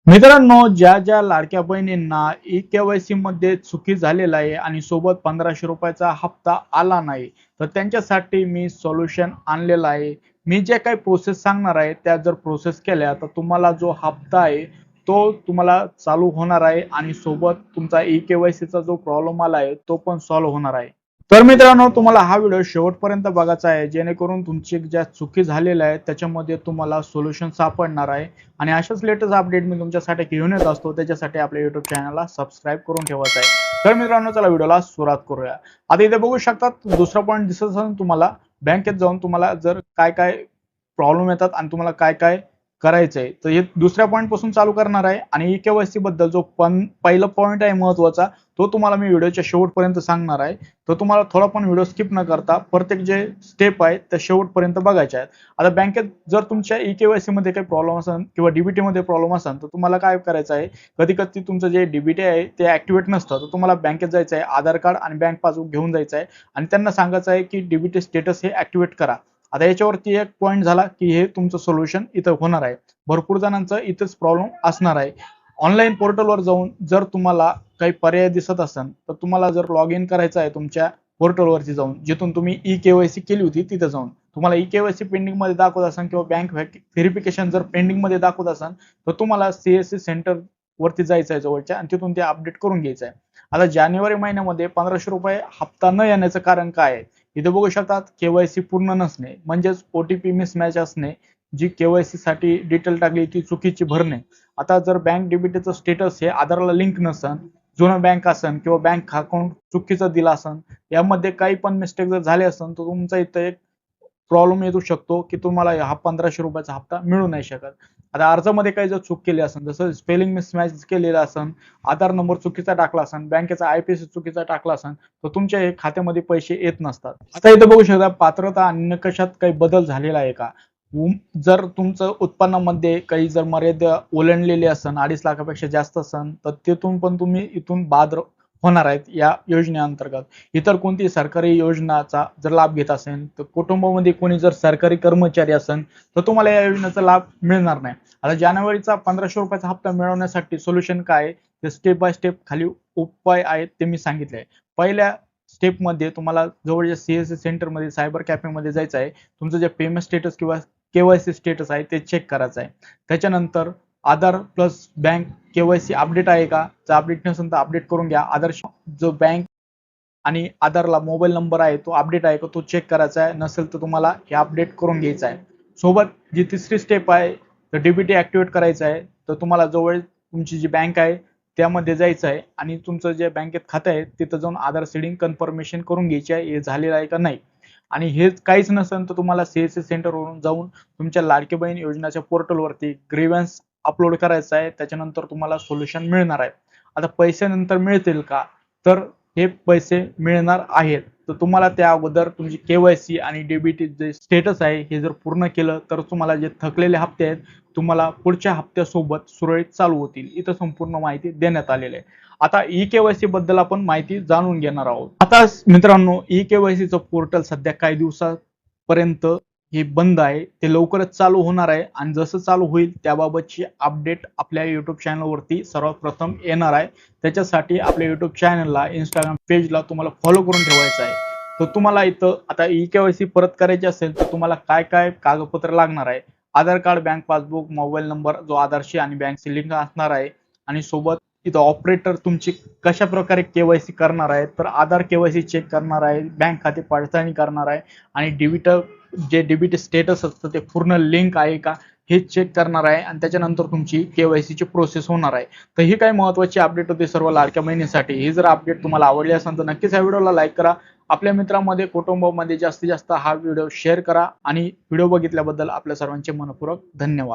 मित्रांनो, ज्या ज्या लाडक्या बहिणींना ई-के-वाय-सी मध्ये चुकी झालेला आहे आणि सोबत ₹1500 हप्ता आला नाही, तर त्यांच्यासाठी मी सोल्युशन आणलेलं आहे. मी जे काही प्रोसेस सांगणार आहे, त्या जर प्रोसेस केल्या तर तुम्हाला जो हप्ता आहे, तो तुम्हाला चालू होणार आहे आणि सोबत तुमचा ई-के-वाय-सीचा जो प्रॉब्लेम आला आहे, तो पण सॉल्व्ह होणार आहे. तर मित्रांनो, तुम्हाला हा व्हिडिओ शेवटपर्यंत बघायचा आहे, जेणेकरून तुमची ज्या चुकी झालेल्या आहेत त्याच्यामध्ये तुम्हाला सोल्युशन सापडणार आहे. आणि अशाच लेटेस्ट अपडेट मी तुमच्यासाठी घेऊन येत असतो. त्याच्यासाठी आपल्या युट्यूब चॅनलला सबस्क्राईब करून ठेवायचं आहे. तर मित्रांनो, चला व्हिडिओला सुरुवात करूया. आता इथे बघू शकता, दुसरा पॉईंट दिसत असेल तुम्हाला. बँकेत जाऊन तुम्हाला जर काय काय प्रॉब्लेम येतात आणि तुम्हाला काय काय करायचंय, तर हे दुसऱ्या पॉईंट पासून चालू करणार आहे. आणि ई-के-वाय-सी बद्दल जो पण पहिला पॉईंट आहे महत्वाचा, तो तुम्हाला मी व्हिडिओच्या शेवटपर्यंत सांगणार आहे. तर तुम्हाला थोडा पण व्हिडिओ स्किप न करता प्रत्येक जे स्टेप आहे त्या शेवटपर्यंत बघायच्या आहेत. आता बँकेत जर तुमच्या ई-के-वाय-सी मध्ये काही प्रॉब्लेम असेल किंवा डीबीटी मध्ये प्रॉब्लेम असेल, तर तुम्हाला काय करायचं आहे, कधी कधी तुमचं जे डीबीटी आहे ते ऍक्टिव्हेट नसतं, तर तुम्हाला बँकेत जायचं आहे, आधार कार्ड आणि बँक पासबुक घेऊन जायचं आहे आणि त्यांना सांगायचं आहे की डीबीटी स्टेटस हे ऍक्टिव्हेट करा. आता याच्यावरती एक पॉईंट झाला की हे तुमचं सोल्युशन इथं होणार आहे. भरपूर जणांचं इथंच प्रॉब्लेम असणार आहे. ऑनलाईन पोर्टलवर जाऊन जर तुम्हाला काही पर्याय दिसत असेल, तर तुम्हाला जर लॉग इन करायचं आहे तुमच्या पोर्टलवरती जाऊन, जिथून तुम्ही ई-के-वाय-सी केली होती तिथे जाऊन. तुम्हाला ई-के-वाय-सी पेंडिंग मध्ये दाखवत असेल किंवा बँक व्हेरिफिकेशन जर पेंडिंग मध्ये दाखवत असेल, तर तुम्हाला सीएससी सेंटर वरती जायचं आहे जवळच्या आणि तिथून ते अपडेट करून घ्यायचं आहे. आता जानेवारी महिन्यामध्ये ₹1500 हप्ता न येण्याचं कारण काय आहे? इथे बघू शकतात, केवायसी पूर्ण नसणे म्हणजेच ओटीपी मिसमॅच असणे, जी केवायसी साठी डिटेल टाकली ती चुकीची भरणे. आता जर बँक डेबिटचं स्टेटस हे आधारला लिंक नसन, जुनं बँक असन किंवा बँक अकाउंट चुकीचं दिलं असन, यामध्ये काही पण मिस्टेक जर झाले असन, तर तुमचा इथं एक प्रॉब्लेम येऊ शकतो की तुम्हाला हा ₹1500 हप्ता मिळू नाही शकत. आता अर्जामध्ये काही जर चूक केली असेल, जसं स्पेलिंग मिसमॅच केलेलं असेल, आधार नंबर चुकीचा टाकला असेल, बँकेचा आयपीसी चुकीचा टाकला असेल, तर तुमच्या खात्यामध्ये पैसे येत नसतात. आता इथं बघू शकता, पात्रता आणि निकषात काही बदल झालेला आहे का. जर तुमचं उत्पन्नामध्ये काही जर मर्यादा ओलांडलेली असेल, 2.5 लाखापेक्षा जास्त असेल, तर तिथून पण तुम्ही इथून बाद होणार आहेत या योजनेअंतर्गत. इतर कोणती सरकारी योजनाचा जर लाभ घेत असेल, तर कुटुंबामध्ये कोणी जर सरकारी कर्मचारी असेल, तर तुम्हाला या योजनेचा लाभ मिळणार नाही. आता जानेवारीचा ₹1500 हप्ता मिळवण्यासाठी सोल्युशन काय आहे, ते स्टेप बाय स्टेप खाली उपाय आहेत ते मी सांगितले आहे. पहिल्या स्टेपमध्ये तुम्हाला जवळच्या सीएससी सेंटरमध्ये, सायबर कॅफेमध्ये जायचं आहे. तुमचं जे पेमेंट स्टेटस किंवा केवायसी स्टेटस आहे ते चेक करायचं आहे. त्याच्यानंतर आधार प्लस बँक केवायसी अपडेट आहे का, जर अपडेट नसेल तर अपडेट करून घ्या. आधार जो बँक आणि आधारला मोबाईल नंबर आहे तो अपडेट आहे का तो चेक करायचा आहे. नसेल तर तुम्हाला हे अपडेट करून घ्यायचं आहे. सोबत जी तिसरी स्टेप आहे, तर डीबीटी ऍक्टिव्हेट करायचं आहे. तर तुम्हाला जवळ तुमची जी बँक आहे त्यामध्ये जायचं आहे आणि तुमचं जे बँकेत खातं आहे तिथं जाऊन आधार सीडिंग कन्फर्मेशन करून घ्यायची आहे, हे झालेलं आहे का नाही. आणि हे काहीच नसेल तर तुम्हाला सीएससी सेंटरवरून जाऊन तुमच्या लाडकी बहीण योजनेच्या पोर्टलवरती ग्रीव्हन्स अपलोड करायचं आहे. त्याच्यानंतर तुम्हाला सोल्युशन मिळणार आहे. आता पैसे नंतर मिळतील का, तर हे पैसे मिळणार आहेत. तर तुम्हाला त्या अगोदर तुमची केवायसी आणि डीबीटी जे स्टेटस आहे हे जर पूर्ण केलं, तर तुम्हाला जे थकलेले हप्ते आहेत तुम्हाला पुढच्या हप्त्यासोबत सुरळीत चालू होतील. इथं संपूर्ण माहिती देण्यात आलेली आहे. आता ई-के-वाय-सी बद्दल आपण माहिती जाणून घेणार आहोत. आता मित्रांनो, ई-के-वाय-सीचं पोर्टल सध्या काही दिवसापर्यंत हे बंद आहे. ते लवकरच चालू होणार आहे आणि जसं चालू होईल त्याबाबतची अपडेट आपल्या युट्यूब चॅनलवरती सर्वात प्रथम येणार आहे. त्याच्यासाठी आपल्या युट्यूब चॅनलला, इंस्टाग्राम पेजला तुम्हाला फॉलो करून ठेवायचं आहे. तर तुम्हाला इथं आता ई-के-वाय-सी परत करायची असेल तर तुम्हाला काय काय कागदपत्र लागणार आहे. Aadhaar card, bank passbook, mobile number जो आधारशी आणि बँकशी लिंक असणार आहे आणि सोबत इथं ऑपरेटर तुमची कशा प्रकारे केवायसी करणार आहे, तर आधार केवायसी चेक करणार आहे, बँक खाते पडताळणी करणार आहे आणि जे डीबीटी स्टेटस असतं ते पूर्ण लिंक आहे का हे चेक करणार आहे आणि त्याच्यानंतर तुमची केवायसी ची प्रोसेस होणार आहे. तर ही काही महत्वाची अपडेट होती सर्व लाडक्या बहिणींसाठी. ही जर अपडेट तुम्हाला आवडली असेल तर नक्कीच या व्हिडिओला लाईक करा. आपल्या मित्रांमध्ये, कुटुंबामध्ये जास्तीत जास्त हा व्हिडिओ शेअर करा आणि व्हिडिओ बघितल्याबद्दल आपल्या सर्वांचे मनपूर्वक धन्यवाद.